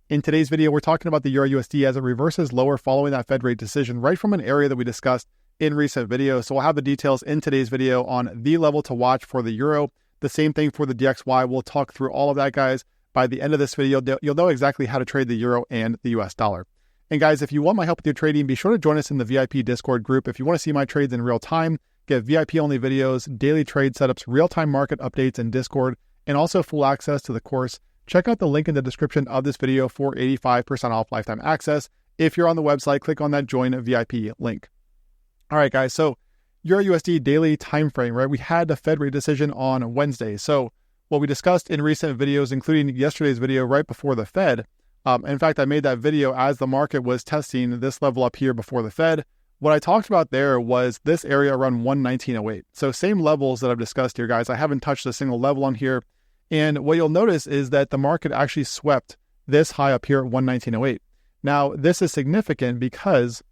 In today's video, we're talking about the EURUSD as it reverses lower following that Fed rate decision right from an area that we discussed in recent videos. So we'll have the details in today's video on the level to watch for the euro. The same thing for the DXY. We'll talk through all of that, guys. By the end of this video, you'll know exactly how to trade the euro and the US dollar. And guys, if you want my help with your trading, be sure to join us in the VIP Discord group. If you want to see my trades in real time, get VIP-only videos, daily trade setups, real-time market updates in Discord, and also full access to the course, check out the link in the description of this video for 85% off lifetime access. If you're on the website, click on that Join VIP link. All right, guys, so EURUSD daily time frame, right? We had the Fed rate decision on Wednesday. So what we discussed in recent videos, including yesterday's video right before the Fed, in fact, I made that video as the market was testing this level up here before the Fed. What I talked about there was this area around 119.08. So same levels that I've discussed here, guys. I haven't touched a single level on here. And what you'll notice is that the market actually swept this high up here at 119.08. Now, this is significant because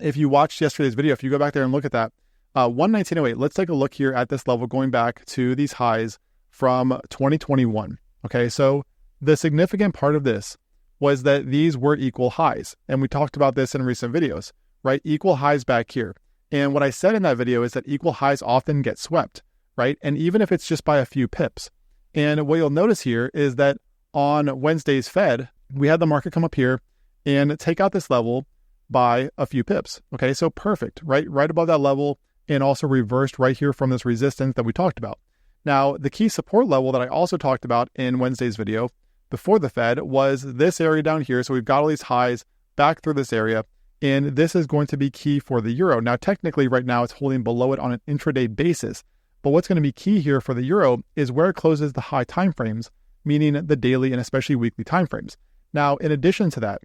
if you watched yesterday's video, if you go back there and look at that, 119.08, let's take a look here at this level going back to these highs from 2021. Okay, so the significant part of this was that these were equal highs. And we talked about this in recent videos, right? Equal highs back here. And what I said in that video is that equal highs often get swept, right? And even if it's just by a few pips. And what you'll notice here is that on Wednesday's Fed, we had the market come up here and take out this level by a few pips. Okay, so perfect, right? Right above that level and also reversed right here from this resistance that we talked about. Now, the key support level that I also talked about in Wednesday's video before the Fed was this area down here. So we've got all these highs back through this area, and this is going to be key for the euro. Now, technically right now it's holding below it on an intraday basis, but what's going to be key here for the euro is where it closes the high timeframes, meaning the daily and especially weekly timeframes. Now, in addition to that,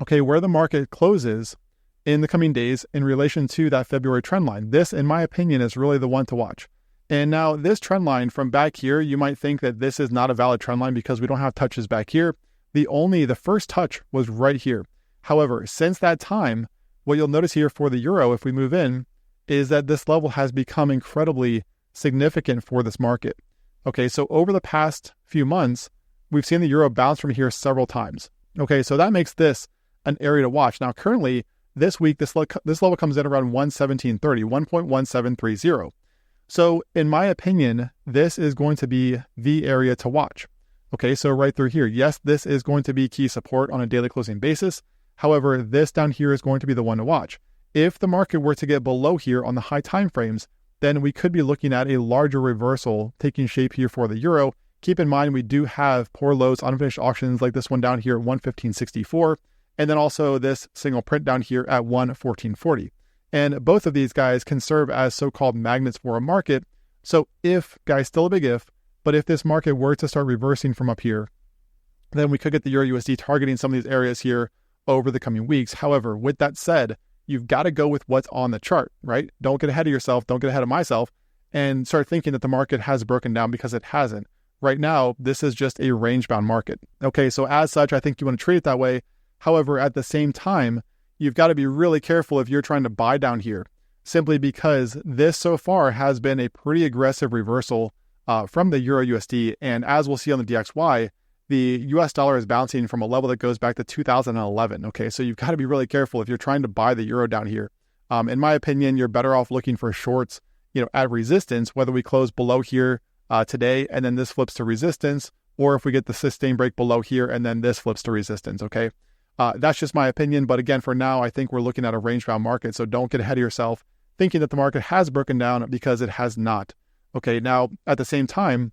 okay, where the market closes in the coming days in relation to that February trend line, this, in my opinion, is really the one to watch. And now this trend line from back here, you might think that this is not a valid trend line because we don't have touches back here. The first touch was right here. However, since that time, what you'll notice here for the euro, if we move in, is that this level has become incredibly significant for this market. Okay, so over the past few months, we've seen the euro bounce from here several times. Okay, so that makes this an area to watch. Now, currently, this week, this level comes in around 117.30, 1.1730. So in my opinion, this is going to be the area to watch. Okay, so right through here, yes, this is going to be key support on a daily closing basis. However, this down here is going to be the one to watch. If the market were to get below here on the high time frames, then we could be looking at a larger reversal taking shape here for the euro. Keep in mind, we do have poor lows, unfinished auctions like this one down here at 115.64, and then also this single print down here at 114.40. And both of these guys can serve as so-called magnets for a market. So if, guys, still a big if, but if this market were to start reversing from up here, then we could get the EURUSD targeting some of these areas here over the coming weeks. However, with that said, you've got to go with what's on the chart, right? Don't get ahead of yourself. Don't get ahead of myself and start thinking that the market has broken down because it hasn't. Right now, this is just a range-bound market. Okay, so as such, I think you want to treat it that way. However, at the same time, you've got to be really careful if you're trying to buy down here, simply because this so far has been a pretty aggressive reversal from the EURUSD. And as we'll see on the DXY, the US dollar is bouncing from a level that goes back to 2011. Okay, so you've got to be really careful if you're trying to buy the euro down here. In my opinion, you're better off looking for shorts, at resistance, whether we close below here today and then this flips to resistance, or if we get the sustained break below here and then this flips to resistance. Okay. That's just my opinion. But again, for now, I think we're looking at a range-bound market. So don't get ahead of yourself thinking that the market has broken down because it has not. Okay, now at the same time,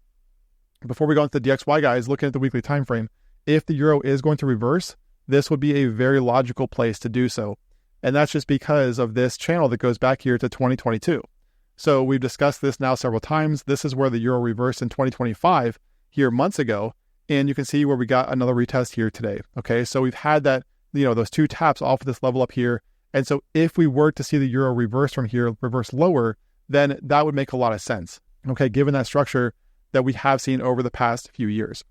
before we go into the DXY, guys, looking at the weekly time frame, if the euro is going to reverse, this would be a very logical place to do so. And that's just because of this channel that goes back here to 2022. So we've discussed this now several times. This is where the euro reversed in 2025 here months ago. And you can see where we got another retest here today. Okay, so we've had that, those two taps off of this level up here. And so if we were to see the euro reverse from here, reverse lower, then that would make a lot of sense. Okay, given that structure that we have seen over the past few years.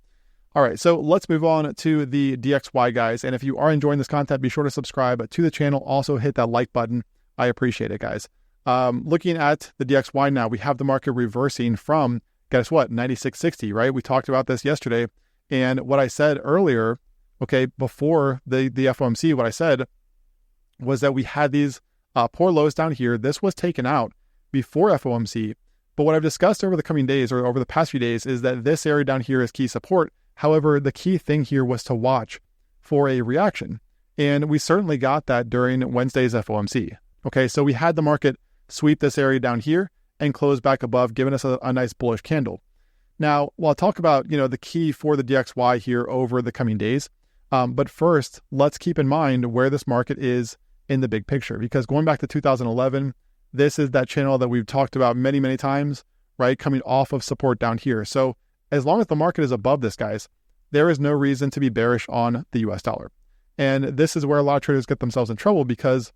All right, so let's move on to the DXY, guys. And if you are enjoying this content, be sure to subscribe to the channel. Also hit that like button. I appreciate it, guys. Looking at the DXY now, we have the market reversing from, guess what, 96.60, right? We talked about this yesterday. And what I said earlier Okay, before the FOMC, what I said was that we had these poor lows down here. This was taken out before FOMC. But what I've discussed over the coming days or over the past few days is that this area down here is key support. However, the key thing here was to watch for a reaction. And we certainly got that during Wednesday's FOMC. Okay, so we had the market sweep this area down here and close back above, giving us a nice bullish candle. Now, I'll talk about, the key for the DXY here over the coming days. But first, let's keep in mind where this market is in the big picture, because going back to 2011, this is that channel that we've talked about many, many times, right? Coming off of support down here. So as long as the market is above this, guys, there is no reason to be bearish on the US dollar. And this is where a lot of traders get themselves in trouble, because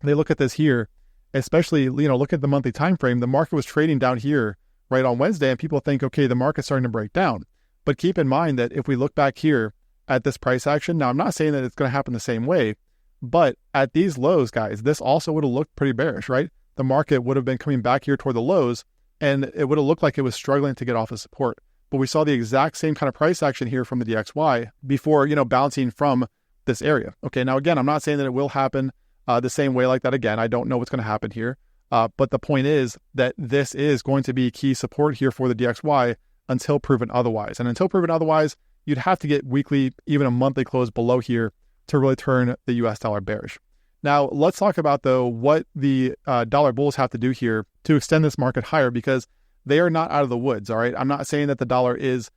they look at this here, especially, look at the monthly time frame. The market was trading down here right on Wednesday, and people think, okay, the market's starting to break down. But keep in mind that if we look back here at this price action, now I'm not saying that it's going to happen the same way, but at these lows, guys, this also would have looked pretty bearish, right? The market would have been coming back here toward the lows, and it would have looked like it was struggling to get off of support. But we saw the exact same kind of price action here from the DXY before, bouncing from this area. Okay, now again, I'm not saying that it will happen the same way like that again. I don't know what's going to happen here. But the point is that this is going to be key support here for the DXY until proven otherwise. And until proven otherwise, you'd have to get weekly, even a monthly close below here to really turn the US dollar bearish. Now, let's talk about, though, what the dollar bulls have to do here to extend this market higher, because they are not out of the woods, all right? I'm not saying that the dollar is,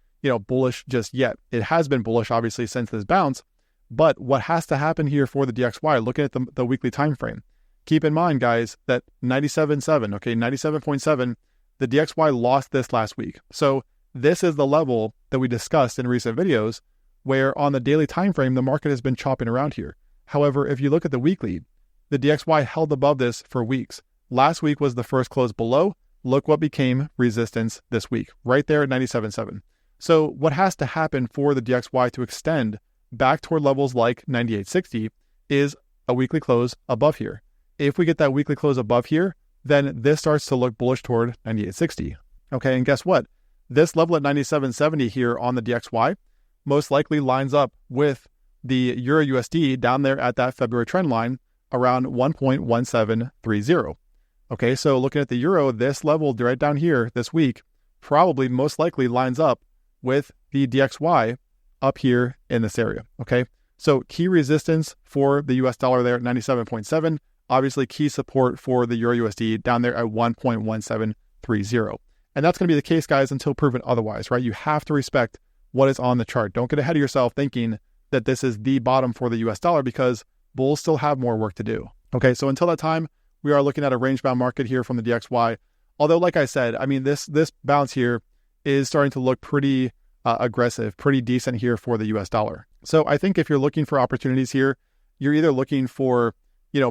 bullish just yet. It has been bullish, obviously, since this bounce. But what has to happen here for the DXY, looking at the weekly time frame, keep in mind, guys, that 97.7, okay, 97.7, the DXY lost this last week. So this is the level that we discussed in recent videos, where on the daily time frame, the market has been chopping around here. However, if you look at the weekly, the DXY held above this for weeks. Last week was the first close below. Look what became resistance this week, right there at 97.7. So what has to happen for the DXY to extend back toward levels like 98.60 is a weekly close above here. If we get that weekly close above here, then this starts to look bullish toward 98.60. Okay, and guess what? This level at 97.70 here on the DXY most likely lines up with the EURUSD down there at that February trend line around 1.1730. Okay, so looking at the euro, this level right down here this week probably most likely lines up with the DXY up here in this area. Okay, so key resistance for the US dollar there at 97.7. Obviously, key support for the EURUSD down there at 1.1730. And that's going to be the case, guys, until proven otherwise, right? You have to respect what is on the chart. Don't get ahead of yourself thinking that this is the bottom for the US dollar, because bulls still have more work to do. Okay, so until that time, we are looking at a range-bound market here from the DXY. Although, like I said, I mean, this bounce here is starting to look pretty aggressive, pretty decent here for the US dollar. So I think if you're looking for opportunities here, you're either looking for,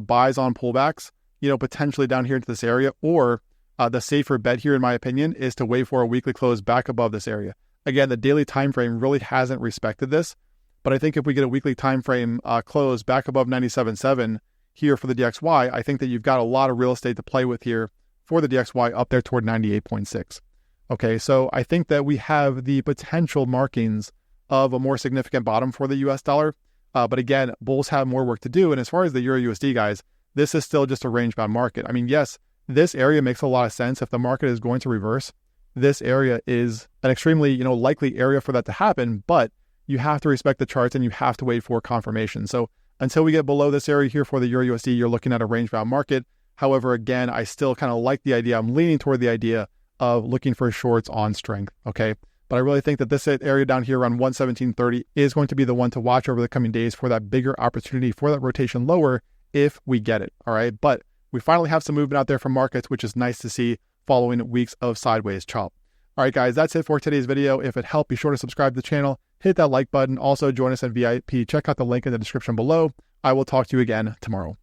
buys on pullbacks, potentially down here into this area, or the safer bet here, in my opinion, is to wait for a weekly close back above this area. Again, the daily time frame really hasn't respected this, but I think if we get a weekly time frame close back above 97.7 here for the DXY, I think that you've got a lot of real estate to play with here for the DXY up there toward 98.6. Okay, so I think that we have the potential markings of a more significant bottom for the US dollar. But again, bulls have more work to do. And as far as the EURUSD, guys, this is still just a range-bound market. I mean, yes, this area makes a lot of sense. If the market is going to reverse, this area is an extremely, likely area for that to happen, but you have to respect the charts and you have to wait for confirmation. So until we get below this area here for the EURUSD, you're looking at a range-bound market. However, again, I still kind of like the idea. I'm leaning toward the idea of looking for shorts on strength, okay? But I really think that this area down here around 117.30 is going to be the one to watch over the coming days for that bigger opportunity for that rotation lower if we get it, all right? But we finally have some movement out there from markets, which is nice to see following weeks of sideways chop. All right, guys, that's it for today's video. If it helped, be sure to subscribe to the channel, hit that like button. Also, join us in VIP. Check out the link in the description below. I will talk to you again tomorrow.